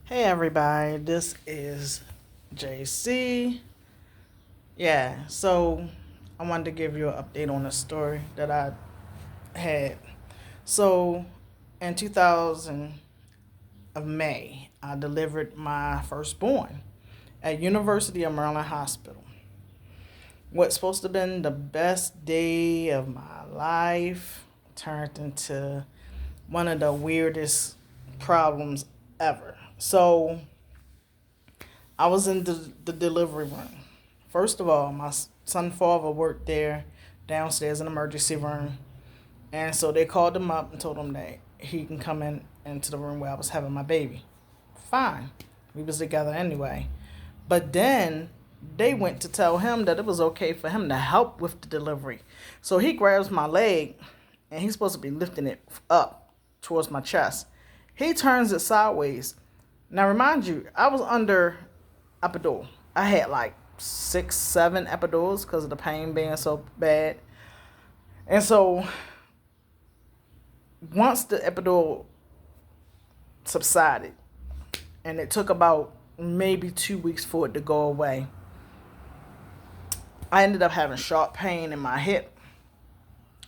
Hey everybody, this is JC. Yeah, so I wanted to give you an update on a story that I had. So in 2000 of May, I delivered my firstborn at University of Maryland Hospital. What's supposed to have been the best day of my life turned into one of the weirdest problems ever. So I was in the delivery room. First of all, my son father worked there downstairs in the emergency room. And so they called him up and told him that he can come into the room where I was having my baby. Fine. We was together anyway. But then they went to tell him that it was okay for him to help with the delivery. So he grabs my leg and he's supposed to be lifting it up towards my chest. He turns it sideways. Now remind you, I was under epidural. I had like 6, 7 epidurals because of the pain being so bad. And so once the epidural subsided, and it took about maybe 2 weeks for it to go away, I ended up having sharp pain in my hip.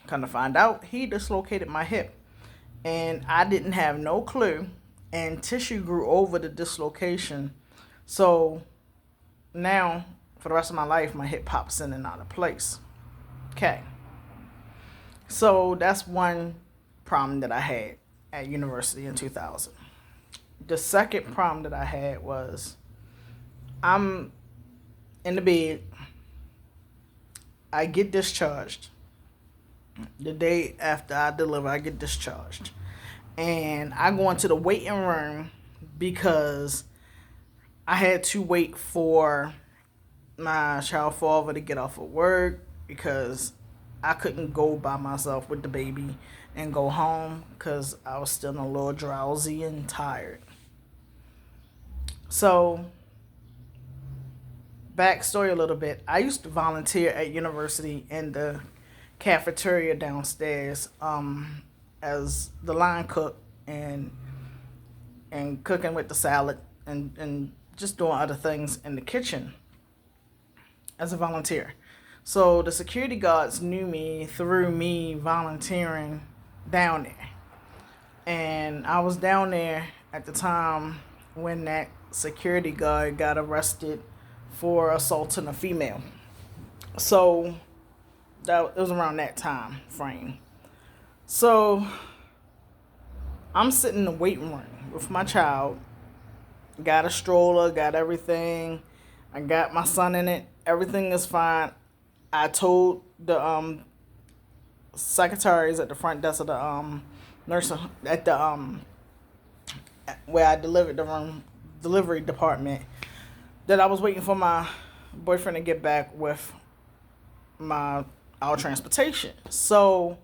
Come to find out, he dislocated my hip. And I didn't have no clue. And tissue grew over the dislocation. So now, for the rest of my life, my hip pops in and out of place. Okay. So that's one problem that I had at university in 2000. The second problem that I had was I'm in the bed. I get discharged. The day after I deliver, I get discharged. And I go into the waiting room because I had to wait for my child father to get off of work because I couldn't go by myself with the baby and go home because I was still a little drowsy and tired. So, backstory a little bit. I used to volunteer at university in the cafeteria downstairs as the line cook and cooking with the salad and just doing other things in the kitchen as a volunteer. So the security guards knew me through me volunteering down there. And I was down there at the time when that security guard got arrested for assaulting a female. So it was around that time frame. So I'm sitting in the waiting room with my child. Got a stroller, got everything. I got my son in it. Everything is fine. I told the secretaries at the front desk of the nurse at the where I delivered the room delivery department that I was waiting for my boyfriend to get back with our transportation. So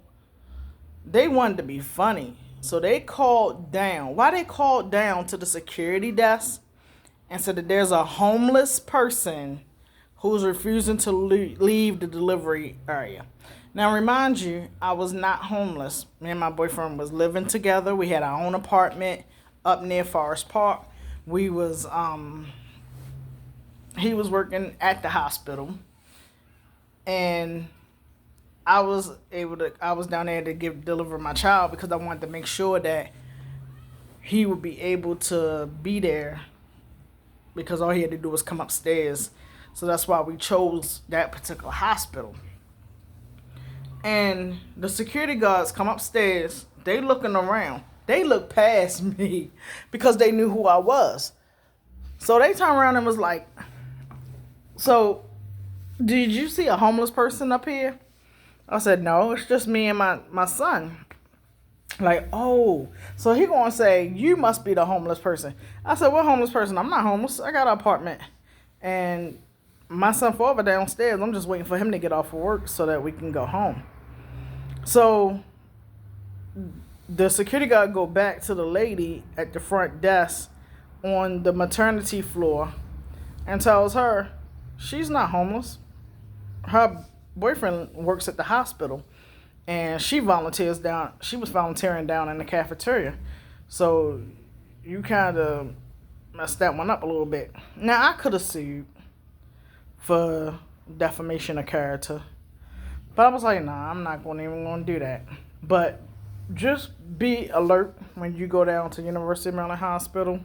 they wanted to be funny. So they called down. Why they called down to the security desk and said that there's a homeless person who's refusing to leave the delivery area. Now, remind you, I was not homeless. Me and my boyfriend was living together. We had our own apartment up near Forest Park. He was working at the hospital, and I was down there to deliver my child because I wanted to make sure that he would be able to be there because all he had to do was come upstairs. So that's why we chose that particular hospital. And the security guards come upstairs. They looking around. They looked past me because they knew who I was. So they turned around and was like, "So, did you see a homeless person up here?" I said, "No, it's just me and my son." Like, "Oh, so he gonna say you must be the homeless person." I said, "What homeless person? I'm not homeless. I got an apartment. And my son father downstairs, I'm just waiting for him to get off of work so that we can go home." So the security guard go back to the lady at the front desk on the maternity floor and tells her she's not homeless. Her boyfriend works at the hospital and she was volunteering down in the cafeteria. So you kind of messed that one up a little bit. Now I could have sued for defamation of character, but I was like, nah, I'm not even going to do that. But just be alert when you go down to University of Maryland Hospital,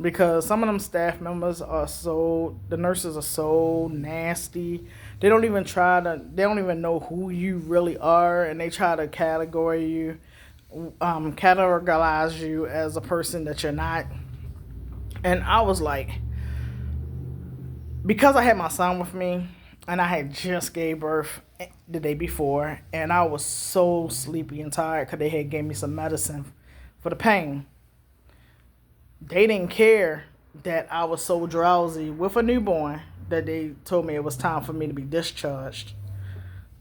because some of them staff members the nurses are so nasty. They don't even know who you really are, and they try to categorize you as a person that you're not. And I was like, because I had my son with me, and I had just gave birth the day before, and I was so sleepy and tired because they had gave me some medicine for the pain. They didn't care that I was so drowsy with a newborn that they told me it was time for me to be discharged.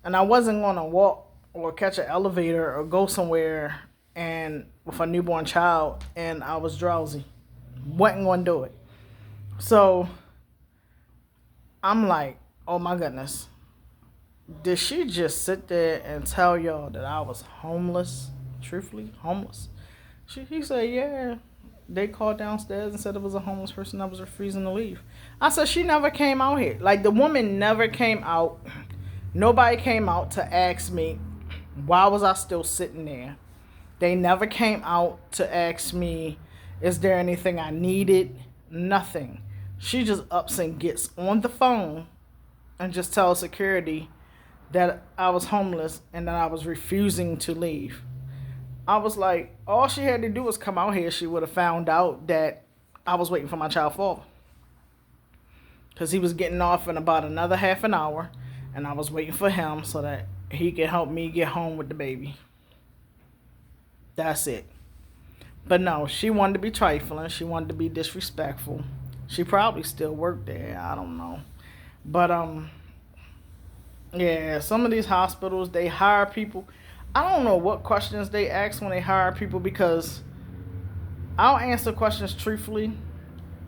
And I wasn't going to walk or catch an elevator or go somewhere and with a newborn child, and I was drowsy. Wasn't going to do it. So I'm like, oh my goodness. Did she just sit there and tell y'all that I was homeless? Truthfully, homeless? He said, yeah. They called downstairs and said it was a homeless person that was refusing to leave. I said, she never came out here. Like, the woman never came out. Nobody came out to ask me, why was I still sitting there? They never came out to ask me, is there anything I needed? Nothing. She just ups and gets on the phone and just tells security that I was homeless and that I was refusing to leave. I was like, all she had to do was come out here. She would have found out that I was waiting for my child father, because he was getting off in about another half an hour, and I was waiting for him so that he could help me get home with the baby. That's it. But no, she wanted to be trifling. She wanted to be disrespectful. She probably still worked there. I don't know. But, yeah, some of these hospitals, they hire people. I don't know what questions they ask when they hire people, because I'll answer questions truthfully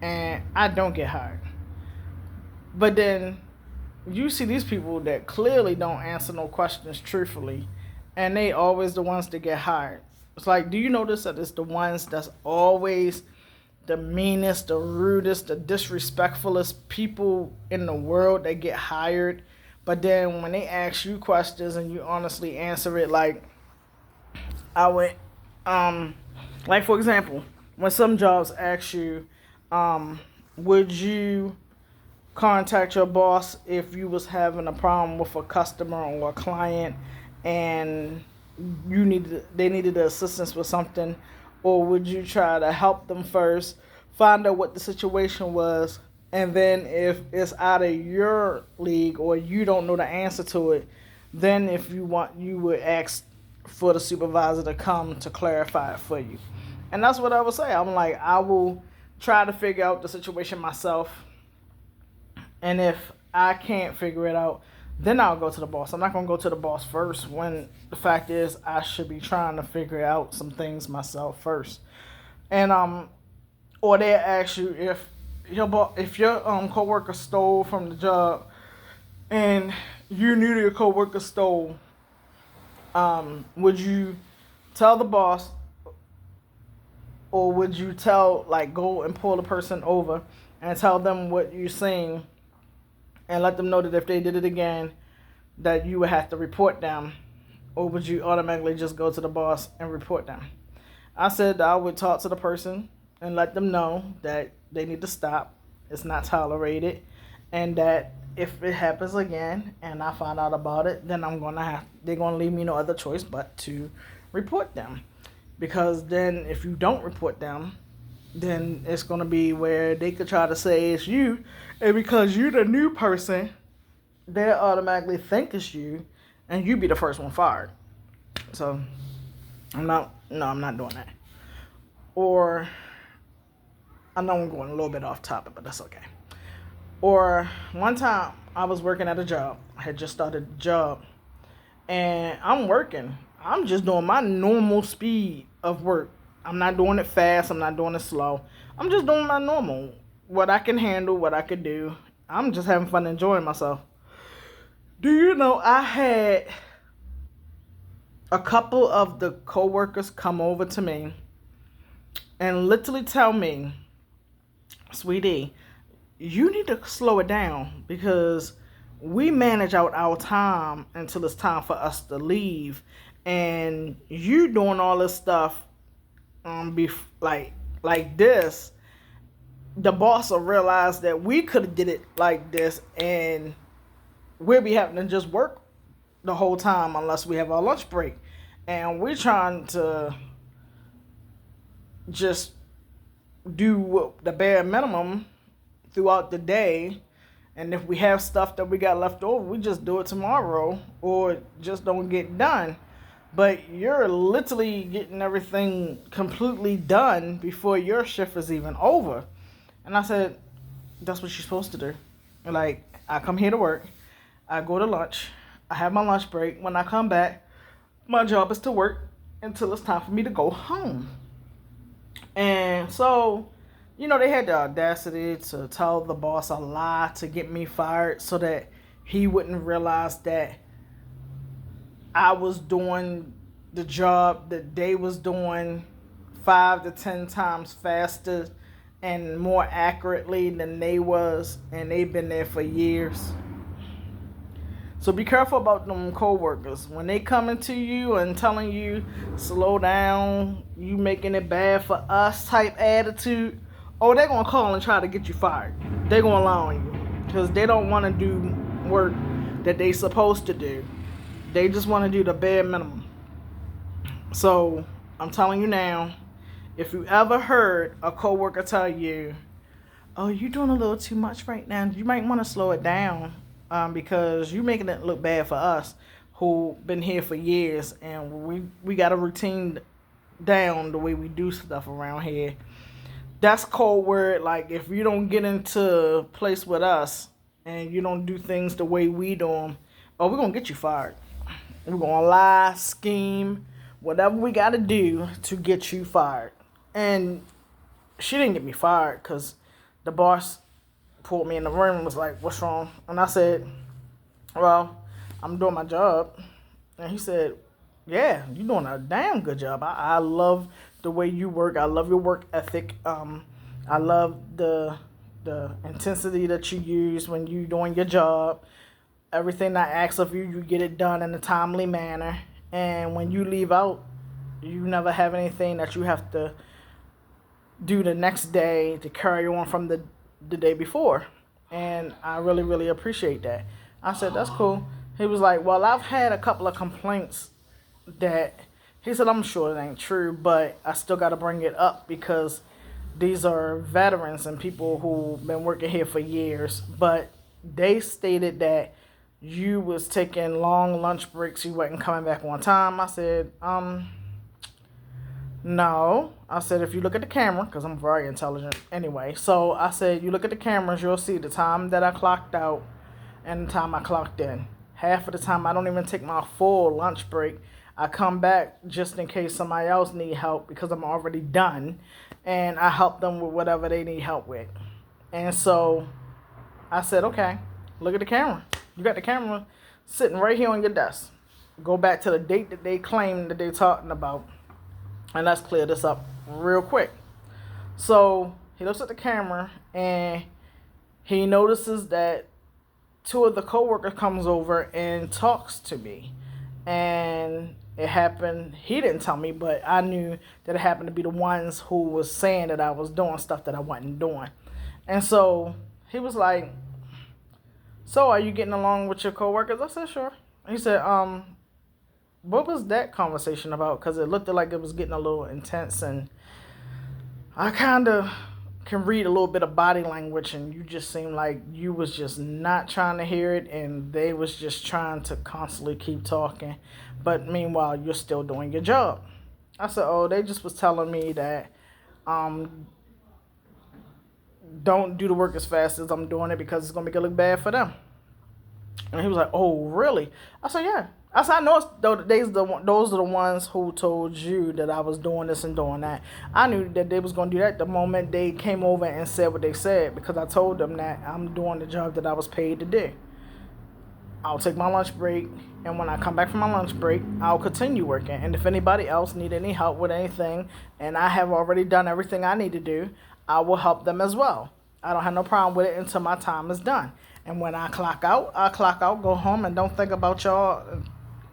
and I don't get hired. But then you see these people that clearly don't answer no questions truthfully, and they always the ones that get hired. It's like, do you notice that it's the ones that's always the meanest, the rudest, the disrespectfulest people in the world that get hired? But then when they ask you questions and you honestly answer it, like for example, when some jobs ask you, would you contact your boss if you was having a problem with a customer or a client and they needed assistance with something, or would you try to help them first, find out what the situation was, and then if it's out of your league or you don't know the answer to it, then if you want, you would ask for the supervisor to come to clarify it for you. And that's what I would say. I'm like, I will try to figure out the situation myself. And if I can't figure it out, then I'll go to the boss. I'm not going to go to the boss first, when the fact is I should be trying to figure out some things myself first. And or they ask you if your coworker stole from the job and you knew your coworker stole, would you tell the boss, or would you go and pull the person over and tell them what you're seeing and let them know that if they did it again, that you would have to report them, or would you automatically just go to the boss and report them? I said I would talk to the person and let them know that they need to stop. It's not tolerated, and that if it happens again and I find out about it, then they're gonna leave me no other choice but to report them. Because then if you don't report them, then it's gonna be where they could try to say it's you, and because you're the new person, they'll automatically think it's you, and you be the first one fired. So I'm not doing that. Or I know I'm going a little bit off topic, but that's okay. Or one time I was working at a job. I had just started a job, and I'm working. I'm just doing my normal speed of work. I'm not doing it fast. I'm not doing it slow. I'm just doing my normal, what I can handle, what I could do. I'm just having fun, enjoying myself. Do you know I had a couple of the coworkers come over to me and literally tell me sweetie, you need to slow it down because we manage out our time until it's time for us to leave, and you doing all this stuff like this. The boss will realize that we could have did it like this, and we'll be having to just work the whole time unless we have our lunch break, and we're trying to just do the bare minimum throughout the day. And if we have stuff that we got left over, we just do it tomorrow or just don't get done. But you're literally getting everything completely done before your shift is even over. And I said, that's what you're supposed to do. Like, I come here to work, I go to lunch, I have my lunch break. When I come back, my job is to work until it's time for me to go home. And so, they had the audacity to tell the boss a lie to get me fired so that he wouldn't realize that I was doing the job that they was doing 5 to 10 times faster and more accurately than they was, and they've been there for years. So be careful about them coworkers. When they coming to you and telling you, slow down, you making it bad for us type attitude, they're going to call and try to get you fired. They're going to lie on you because they don't want to do work that they supposed to do. They just want to do the bare minimum. So I'm telling you now, if you ever heard a coworker tell you, oh, you're doing a little too much right now, you might want to slow it down because you're making it look bad for us who been here for years, and we got a routine down the way we do stuff around here. That's code word. Like, if you don't get into place with us and you don't do things the way we do them, we're going to get you fired. We're going to lie, scheme, whatever we got to do to get you fired. And she didn't get me fired because the boss pulled me in the room and was like, what's wrong? And I said, well, I'm doing my job. And he said, yeah, you're doing a damn good job. I love the way you work. I love your work ethic. I love the intensity that you use when you're doing your job. Everything I ask of you, you get it done in a timely manner. And when you leave out, you never have anything that you have to do the next day to carry on from the day before. And I really, really appreciate that. I said, that's cool. He was like, well, I've had a couple of complaints that, he said, I'm sure it ain't true, but I still got to bring it up because these are veterans and people who've been working here for years. But they stated that you was taking long lunch breaks, you wasn't coming back on time. I said, no. I said, if you look at the camera, because I'm very intelligent anyway. So I said, you look at the cameras, you'll see the time that I clocked out and the time I clocked in. Half of the time, I don't even take my full lunch break. I come back just in case somebody else need help because I'm already done. And I help them with whatever they need help with. And so I said, okay, look at the camera. You got the camera sitting right here on your desk. Go back to the date that they claim that they're talking about. And let's clear this up real quick. So he looks at the camera and he notices that 2 of the coworkers comes over and talks to me. And it happened, he didn't tell me, but I knew that it happened to be the ones who was saying that I was doing stuff that I wasn't doing. And so he was like, so are you getting along with your coworkers? I said, sure. He said, what was that conversation about? Because it looked like it was getting a little intense, and I kind of can read a little bit of body language, and you just seemed like you was just not trying to hear it, and they was just trying to constantly keep talking. But meanwhile, you're still doing your job. I said, oh, they just was telling me that don't do the work as fast as I'm doing it because it's going to make it look bad for them. And he was like, oh, really? I said, yeah. I said, I know those are the ones who told you that I was doing this and doing that. I knew that they was going to do that the moment they came over and said what they said because I told them that I'm doing the job that I was paid to do. I'll take my lunch break, and when I come back from my lunch break, I'll continue working. And if anybody else need any help with anything, and I have already done everything I need to do, I will help them as well. I don't have no problem with it until my time is done. And when I clock out, go home, and don't think about y'all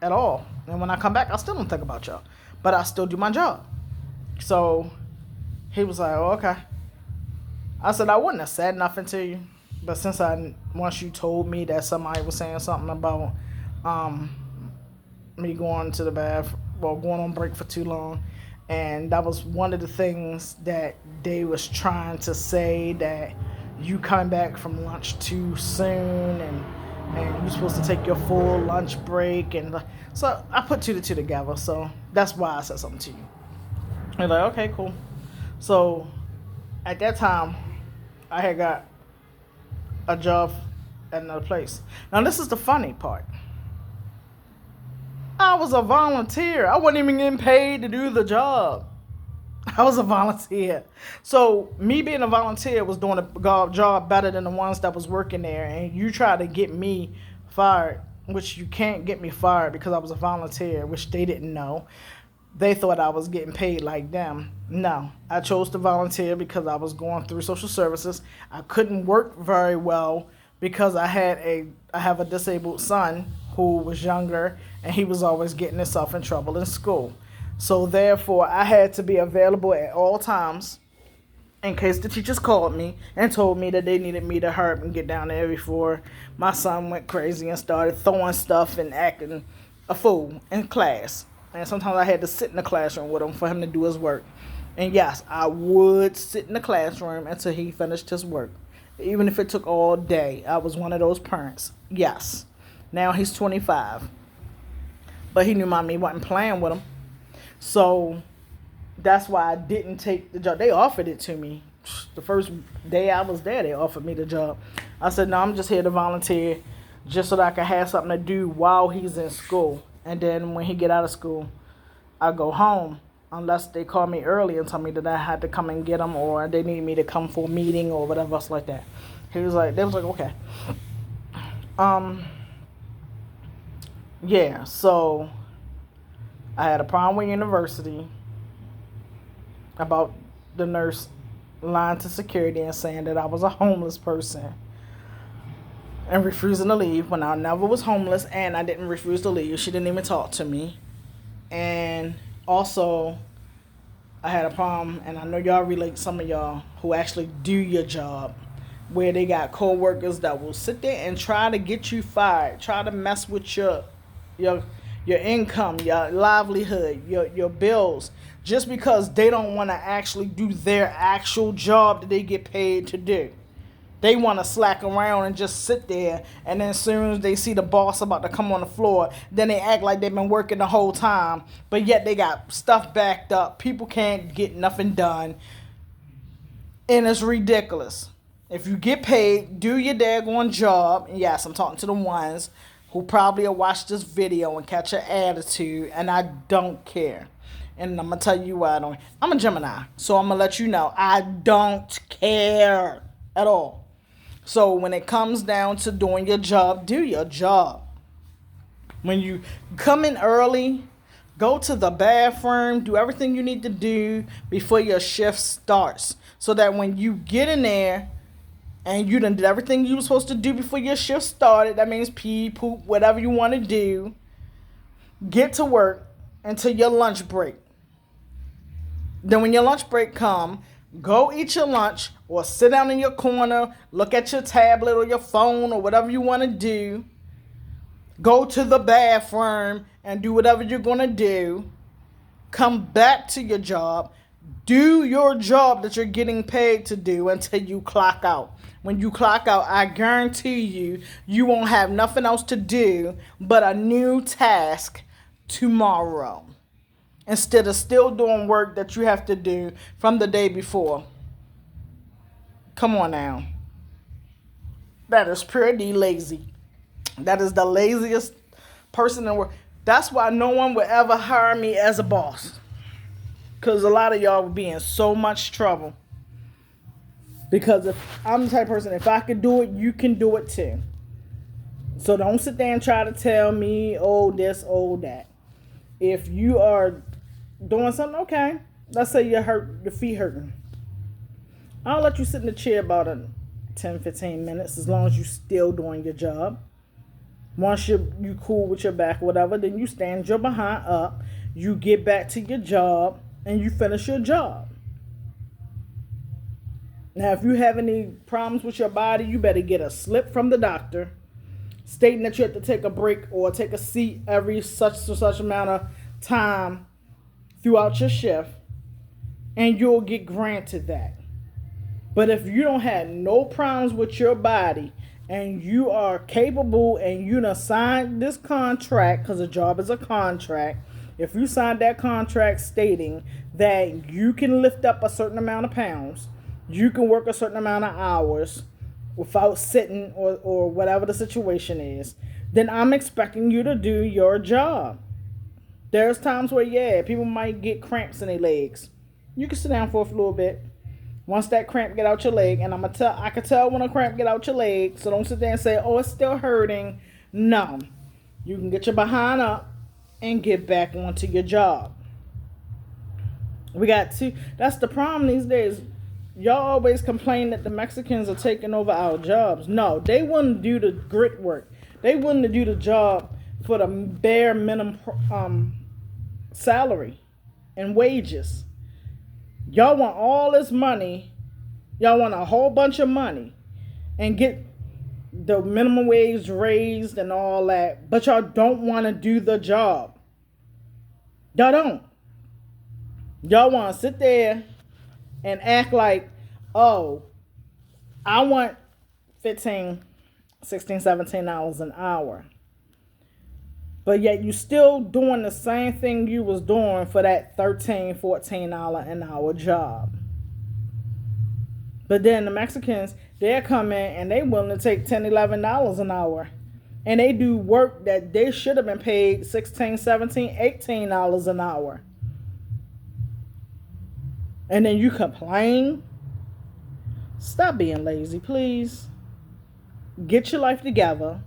at all. And when I come back, I still don't think about y'all. But I still do my job. So he was like, oh, okay. I said, I wouldn't have said nothing to you. But once you told me that somebody was saying something about me going to the bath, well, going on break for too long, and that was one of the things that they was trying to say, that you come back from lunch too soon, and you're supposed to take your full lunch break, and so I put two to two together. So that's why I said something to you. And like, okay, cool. So at that time, I had got a job at another place. Now this is the funny part. I was a volunteer. I wasn't even getting paid to do the job. I was a volunteer. So me being a volunteer was doing a job better than the ones that was working there. And you try to get me fired, which you can't get me fired because I was a volunteer, which they didn't know. They thought I was getting paid like them. No, I chose to volunteer because I was going through social services. I couldn't work very well because I have a disabled son who was younger, and he was always getting himself in trouble in school. So therefore, I had to be available at all times in case the teachers called me and told me that they needed me to hurry up and get down there before my son went crazy and started throwing stuff and acting a fool in class. And sometimes I had to sit in the classroom with him for him to do his work. And yes, I would sit in the classroom until he finished his work. Even if it took all day. I was one of those parents. Yes. Now he's 25. But he knew mommy wasn't playing with him. So that's why I didn't take the job. They offered it to me. The first day I was there, they offered me the job. I said, no, I'm just here to volunteer just so that I can have something to do while he's in school. And then when he get out of school, I go home. Unless they call me early and tell me that I had to come and get him, or they need me to come for a meeting or whatever else like that. They was like, okay. Yeah, so I had a problem with university about the nurse lying to security and saying that I was a homeless person and refusing to leave when I never was homeless, and I didn't refuse to leave. She didn't even talk to me. And also, I had a problem, and I know y'all relate, some of y'all who actually do your job, where they got co-workers that will sit there and try to get you fired, try to mess with your income, your livelihood, your bills, just because they don't want to actually do their actual job that they get paid to do. They want to slack around and just sit there, and then as soon as they see the boss about to come on the floor, then they act like they've been working the whole time, but yet they got stuff backed up. People can't get nothing done, and it's ridiculous. If you get paid, do your daggone job. And yes, I'm talking to the ones who probably will watch this video and catch an attitude, and I don't care. And I'm going to tell you why I don't. I'm a Gemini, so I'm going to let you know I don't care at all. So when it comes down to doing your job, do your job. When you come in early, go to the bathroom, do everything you need to do before your shift starts. So that when you get in there and you done did everything you were supposed to do before your shift started, that means pee, poop, whatever you want to do, get to work until your lunch break. Then when your lunch break come, go eat your lunch or sit down in your corner, look at your tablet or your phone or whatever you want to do. Go to the bathroom and do whatever you're going to do. Come back to your job. Do your job that you're getting paid to do until you clock out. When you clock out, I guarantee you, you won't have nothing else to do but a new task tomorrow, instead of still doing work that you have to do from the day before. Come on now. That is pretty lazy. That is the laziest person in the world. That's why no one would ever hire me as a boss. Because a lot of y'all would be in so much trouble. Because if I'm the type of person, if I could do it, you can do it too. So don't sit there and try to tell me, oh, this, oh, that. If you are doing something, okay. Let's say you're hurt, your feet hurting. I'll let you sit in the chair about 10, 15 minutes, as long as you still doing your job. Once you cool with your back or whatever, then you stand your behind up, you get back to your job, and you finish your job. Now, if you have any problems with your body, you better get a slip from the doctor stating that you have to take a break or take a seat every such and such amount of time throughout your shift, and you'll get granted that. But if you don't have no problems with your body and you are capable and you done signed this contract, because a job is a contract, if you signed that contract stating that you can lift up a certain amount of pounds, you can work a certain amount of hours without sitting or whatever the situation is, then I'm expecting you to do your job. There's times where, people might get cramps in their legs. You can sit down for a little bit. Once that cramp get out your leg, and I can tell when a cramp get out your leg, so don't sit there and say, oh, it's still hurting. No. You can get your behind up and get back onto your job. That's the problem these days. Y'all always complain that the Mexicans are taking over our jobs. No, they wouldn't do the grit work. They wouldn't do the job for the bare minimum salary and wages. Y'all want all this money. Y'all want a whole bunch of money and get the minimum wage raised and all that. But y'all don't want to do the job. Y'all don't. Y'all want to sit there and act like, oh, I want $15, $16, $17 an hour. But yet you still doing the same thing you was doing for that $13, $14 an hour job. But then the Mexicans, they'll come in and they willing to take $10, $11 an hour. And they do work that they should have been paid $16, $17, $18 an hour. And then you complain? Stop being lazy, please. Get your life together.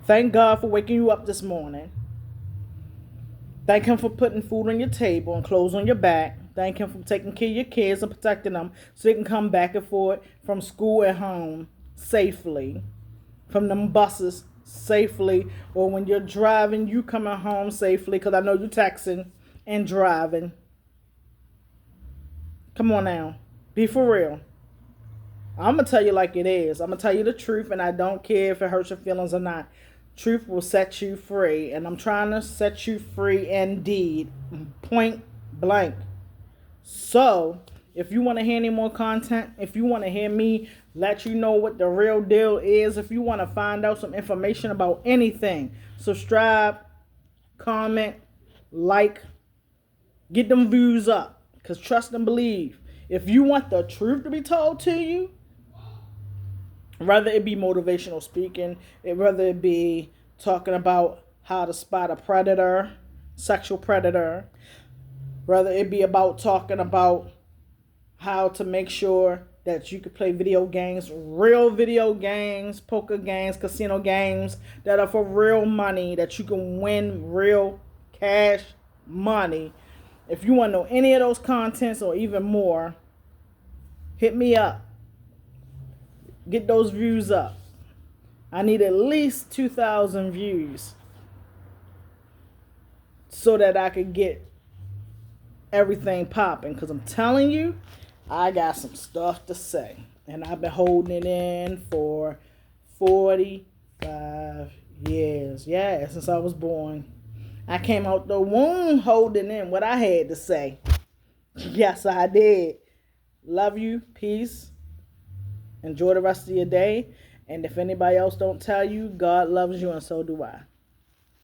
Thank God for waking you up this morning. Thank Him for putting food on your table and clothes on your back. Thank Him for taking care of your kids and protecting them so they can come back and forth from school and home safely. From them buses safely. Or when you're driving, you coming home safely, because I know you're taxing and driving. Come on now. Be for real. I'm going to tell you like it is. I'm going to tell you the truth, and I don't care if it hurts your feelings or not. Truth will set you free, and I'm trying to set you free indeed. Point blank. So, if you want to hear any more content, if you want to hear me let you know what the real deal is, if you want to find out some information about anything, subscribe, comment, like, get them views up. Because trust and believe, if you want the truth to be told to you, whether it be motivational speaking, whether it be talking about how to spot a predator, sexual predator, whether it be about talking about how to make sure that you can play video games, real video games, poker games, casino games that are for real money, that you can win real cash money. If you want to know any of those contents or even more, hit me up. Get those views up. I need at least 2,000 views so that I could get everything popping. Because I'm telling you, I got some stuff to say. And I've been holding it in for 45 years. Yeah, since I was born. I came out the womb holding in what I had to say. Yes, I did. Love you. Peace. Enjoy the rest of your day. And if anybody else don't tell you, God loves you and so do I.